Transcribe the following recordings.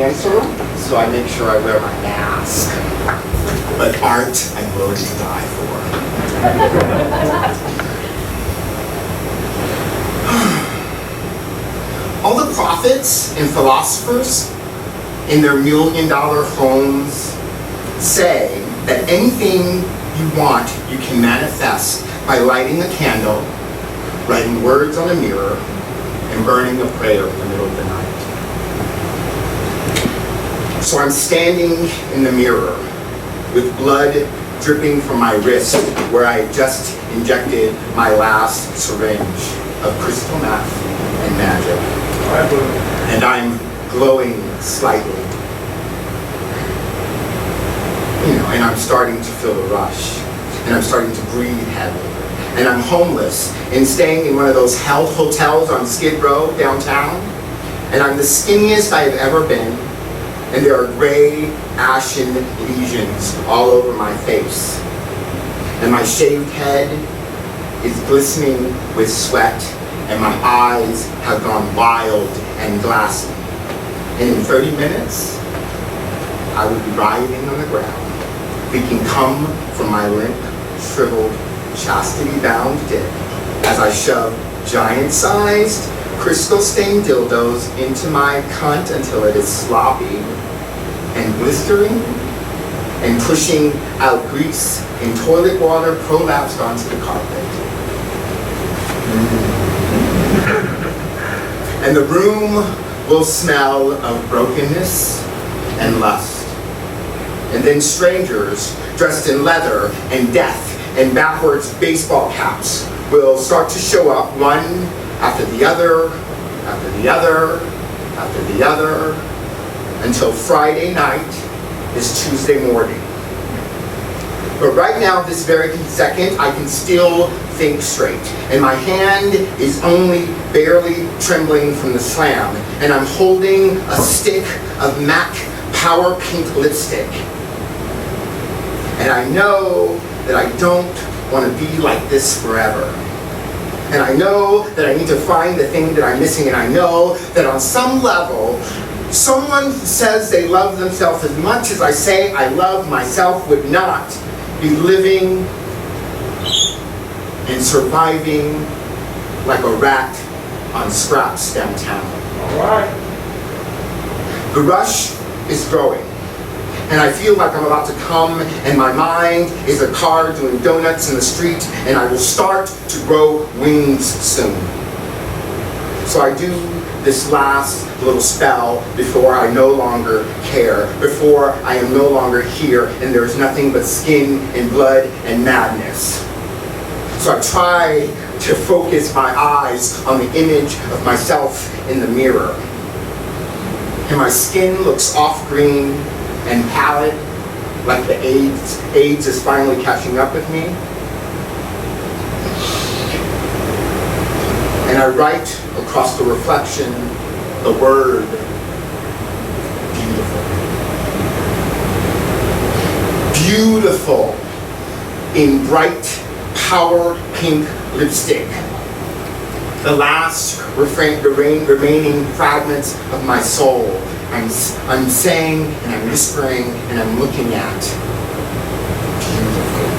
cancer, so I make sure I wear my mask. But art, I'm willing to die for. All the prophets and philosophers in their million-dollar homes say that anything you want, you can manifest by lighting a candle, writing words on a mirror, and burning a prayer in the middle of the night. So I'm standing in the mirror with blood dripping from my wrist where I just injected my last syringe of crystal meth and magic. And I'm glowing slightly. And I'm starting to feel the rush. And I'm starting to breathe heavily. And I'm homeless and staying in one of those held hotels on Skid Row downtown. And I'm the skinniest I have ever been. And there are gray, ashen lesions all over my face. And my shaved head is glistening with sweat. And my eyes have gone wild and glassy. And in 30 minutes, I will be writhing on the ground, leaking cum from my limp, shriveled, chastity-bound dick as I shove giant-sized, crystal-stained dildos into my cunt until it is sloppy and blistering and pushing out grease and toilet water prolapsed onto the carpet. And the room will smell of brokenness and lust. And then strangers dressed in leather and death and backwards baseball caps will start to show up one after the other, after the other, after the other, until Friday night is Tuesday morning. But right now, this very second, I can still think straight. And my hand is only barely trembling from the slam. And I'm holding a stick of MAC Power Pink lipstick. And I know that I don't want to be like this forever. And I know that I need to find the thing that I'm missing. And I know that on some level, someone who says they love themselves as much as I say I love myself would not be living and surviving like a rat on scraps downtown. All right. The rush is growing. And I feel like I'm about to come, and my mind is a car doing donuts in the street, and I will start to grow wings soon. So I do this last little spell before I no longer care, before I am no longer here, and there's nothing but skin and blood and madness. So I try to focus my eyes on the image of myself in the mirror. And my skin looks off-green and pallid, like the AIDS is finally catching up with me. And I write across the reflection the word beautiful. Beautiful in bright power pink lipstick. The last remaining fragments of my soul. I'm saying, and I'm whispering, and I'm looking at. Beautiful.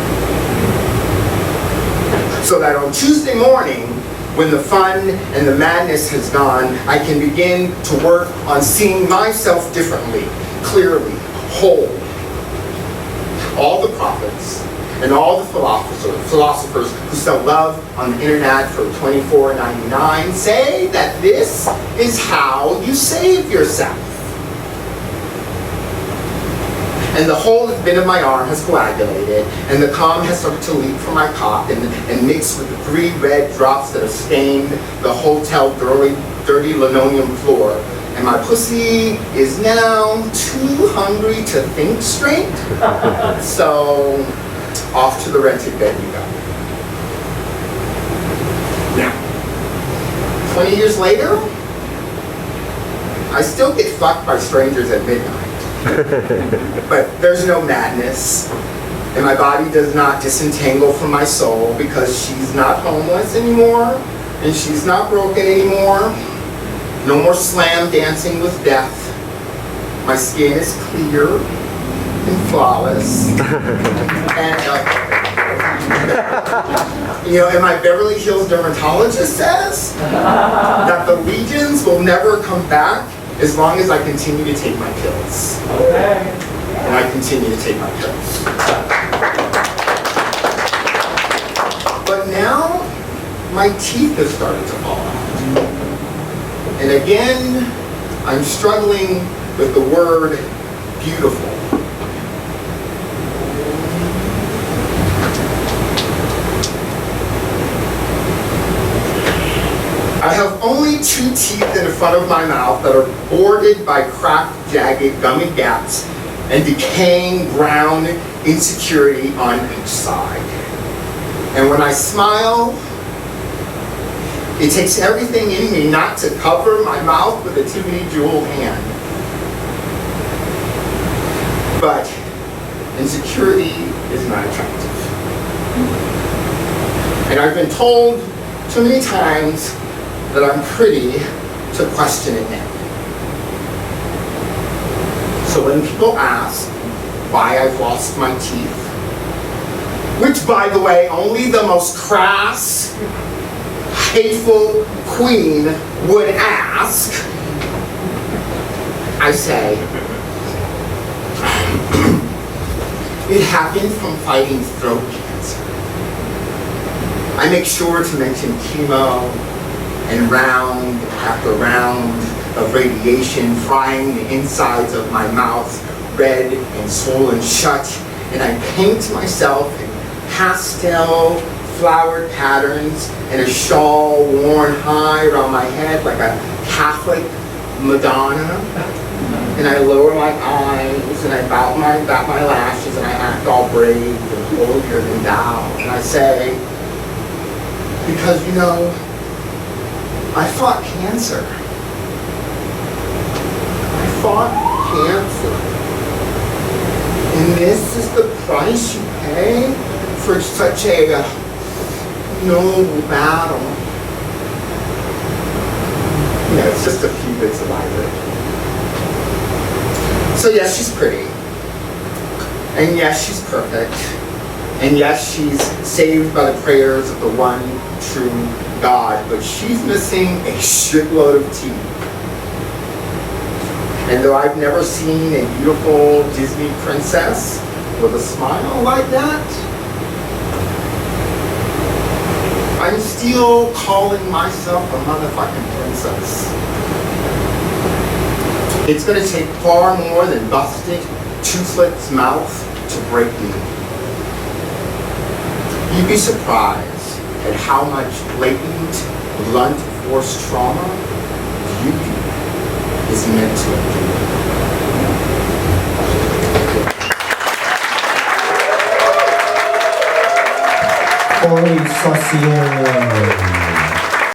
So that on Tuesday morning, when the fun and the madness has gone, I can begin to work on seeing myself differently, clearly, whole. All the prophets and all the philosophers who sell love on the internet for $24.99 say that this is how you save yourself. And the whole vein of my arm has coagulated, and the cum has started to leak from my cock and mixed with the 3 red drops that have stained the hotel dirty linoleum floor. And my pussy is now too hungry to think straight. So, off to the rented bed we go. Now, 20 years later, I still get fucked by strangers at midnight. But there's no madness, and my body does not disentangle from my soul because she's not homeless anymore, and she's not broken anymore. No more slam dancing with death. My skin is clear and flawless. And, and my Beverly Hills dermatologist says that the lesions will never come back as long as I continue to take my pills. Okay. And I continue to take my pills. But now, my teeth have started to fall out. And again, I'm struggling with the word beautiful. I have only 2 teeth in the front of my mouth that are bordered by cracked, jagged, gummy gaps and decaying brown insecurity on each side. And when I smile, it takes everything in me not to cover my mouth with a Tiffany jewel hand. But insecurity is not attractive. And I've been told too many times that I'm pretty to question it now. So when people ask why I've lost my teeth, which by the way, only the most crass, hateful queen would ask, I say, it happened from fighting throat cancer. I make sure to mention chemo and round after round of radiation frying the insides of my mouth red and swollen shut, and I paint myself in pastel flowered patterns and a shawl worn high around my head like a Catholic Madonna. And I lower my eyes and I bat my lashes and I act all brave and holier than thou. And I say, because I fought cancer. I fought cancer. And this is the price you pay for such a noble battle. It's just a few bits of ivory. So yes, she's pretty. And yes, she's perfect. And yes, she's saved by the prayers of the one true God. But she's missing a shitload of teeth. And though I've never seen a beautiful Disney princess with a smile like that, I'm still calling myself a motherfucking princess. It's going to take far more than busted, toothless mouth to break me. You'd be surprised at how much blatant, blunt force trauma beauty is meant to endure. Saucier.